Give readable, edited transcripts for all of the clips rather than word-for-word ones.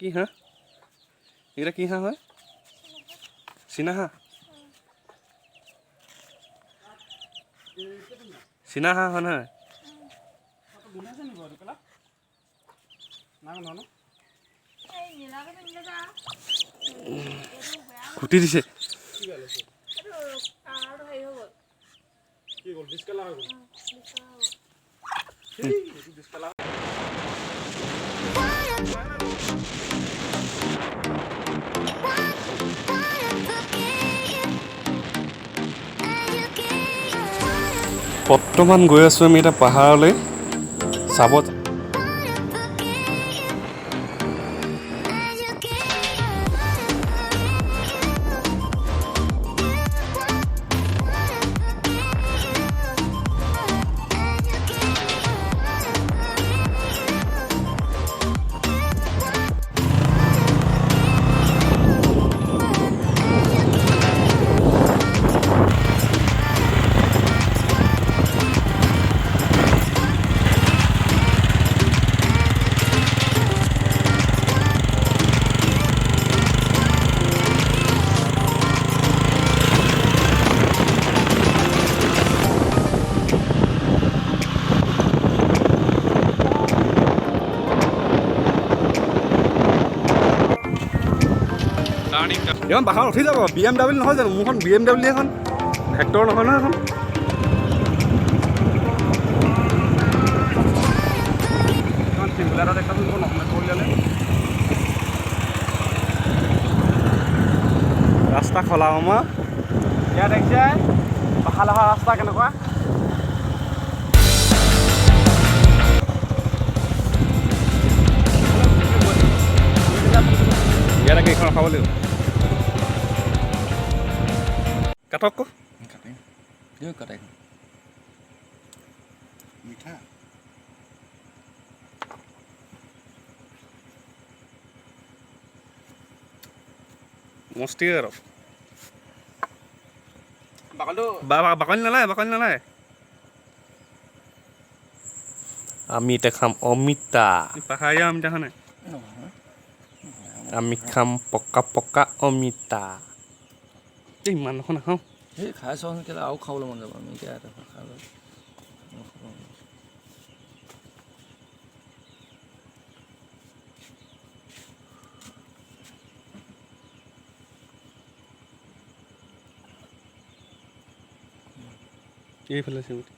কি হাঁহ এইকেইটা কি হাঁহ হয় চীনা হাঁহ চীনা হাঁহ হয় নহয় খুটি দিছে বৰ্তমান গৈ আছোঁ আমি এটা পাহাৰলৈ চাব এখন পাহাৰত উঠি যাব BMW নহয় জানো মোৰখন BMW এখন ভেক্টৰ নহয় নহয় এখন ৰাস্তা খলা হমা ইয়াত দেখিছে পাহাৰ অহা ৰাস্তা কেনেকুৱা ইয়াত কেইখন ৰখাব লাগিব কাটক কাটিম দিয়ক কাটাই মিঠা মস্তি আৰু বাকলি নালাগে আমি এতিয়া খাম অমিতা পাহাৰীয়া অমিতা খানে আমি খাম পকা অমিতা ইমান এখন নাখাওঁ এই খাই চাওঁ কেলে আৰু খাবলৈ মন যাব আমি এতিয়া এটা খাই লওঁ এইফালে চিমটি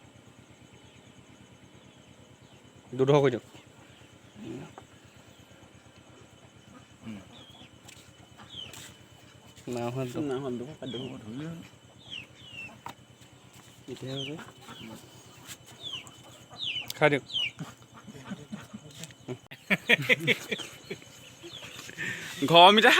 দুডোখৰ কৰি দিয়ক খাই দিয়ক ঘৰ মিঠা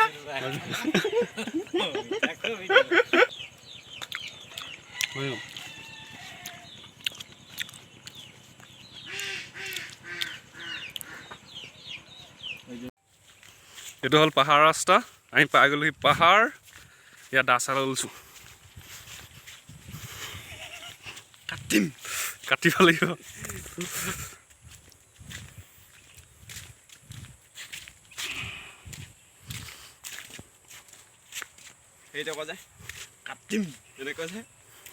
এইটো হ'ল পাহাৰ ৰাস্তা আমি পাই গ'লোহি পাহাৰ ইয়াত দাচালা লৈছোঁ কাটিব লাগিব সেইটো কয় যে কাটিম এনেকৈ যে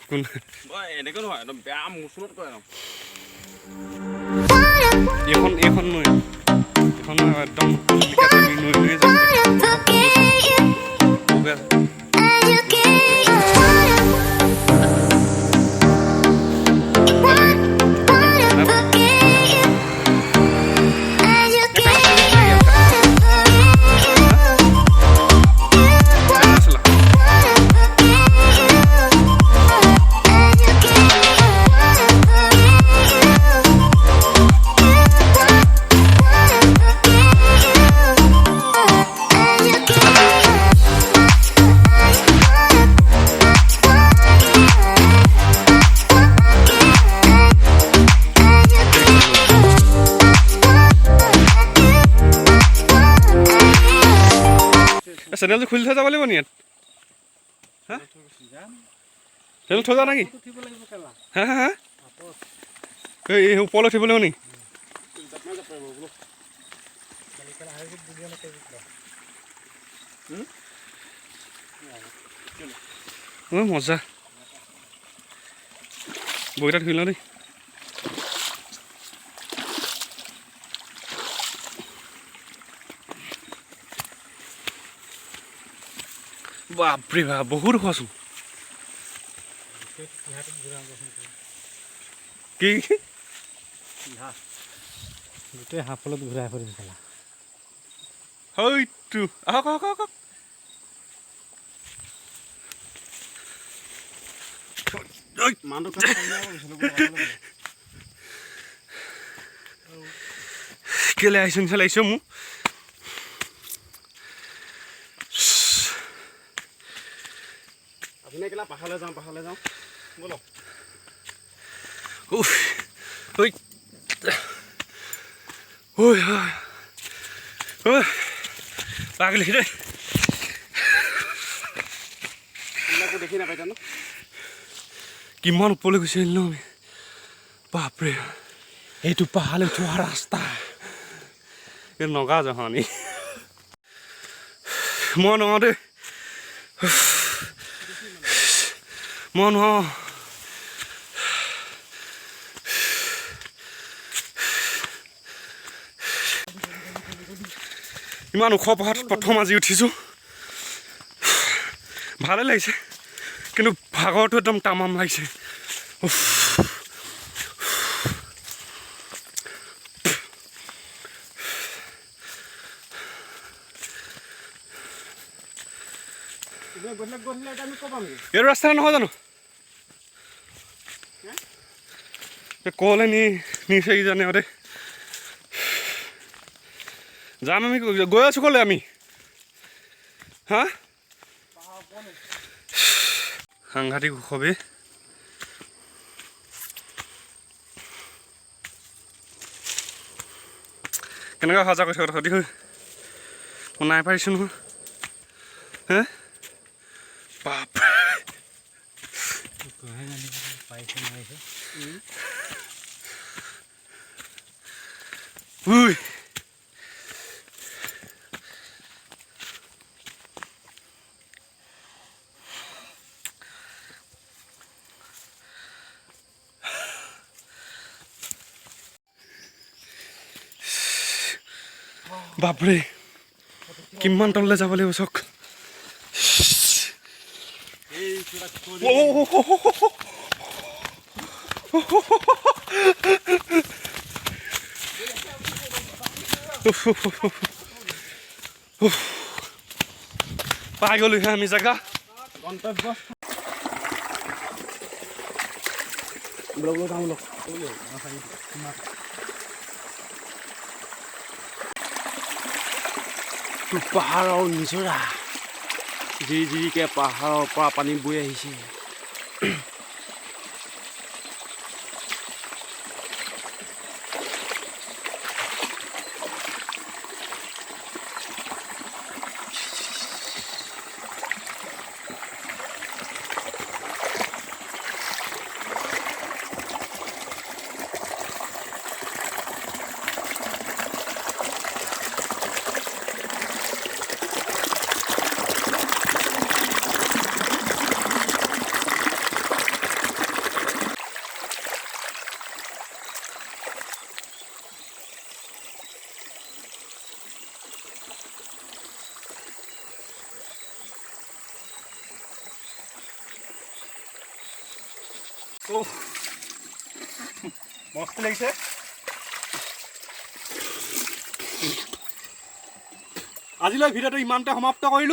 কোন এনেকৈ নহয় একদম বেয়া মুচুৰত কয় এইখন নৈ একদম নৈ যাম চেনেলটো খুলি থৈ যাব লাগিব নি ইয়াত হা চেনেল থৈ যাওঁ নেকি হা হা হা এই ওপৰলৈ উঠিব লাগিব নি মজা বইটা ধুই লওঁ দেই বাপৰে বাপ বহুত খোৱাচোন কি গোটেই হাফলত ঘূৰাই ফুৰি পেলা হয়তো আহক আহক আহক কেলে আহিছো নিচিনা লাগিছে মোক আপুনি কেলা পাহাৰলৈ যাওঁ ব'লক উফ ঐ ঐ ঐ পাগলি দেই এইবিলাকো দেখি নাপাই জানো কিমান ওপৰলৈ গুচি আহিলোঁ আমি বাপৰে এইটো পাহাৰলৈ যোৱা ৰাস্তা এই নগা জহনি মই নহওঁ দেই মই নহওঁ ইমান ওখ পাহাৰত প্ৰথম আজি উঠিছোঁ ভালে লাগিছে কিন্তু ভাগৰটো একদম তামাম লাগিছে এইটো ৰাস্তা নহয় জানো ক'লে নিছে কিজানি আৰু দেই যাম আমি গৈ আছোঁ ক'লে আমি হা সাংঘাতিক ওখবে কেনেকৈ সজা কৈছে কথা সুধি মই নাই পাৰিছোঁ নহয় হে বাপ উই বাপৰে কিমান তললৈ যাব লাগিব চক পাই গ'লোহে আমি জেগা গন্তব্য পাহাৰৰ নিজৰা জিৰিকে পাহাৰৰ পৰা পানী বৈ আহিছে মস্ত লাগিছে আজিলৈ ভিডিঅ'টো ইমানতে সমাপ্ত কৰিলোঁ।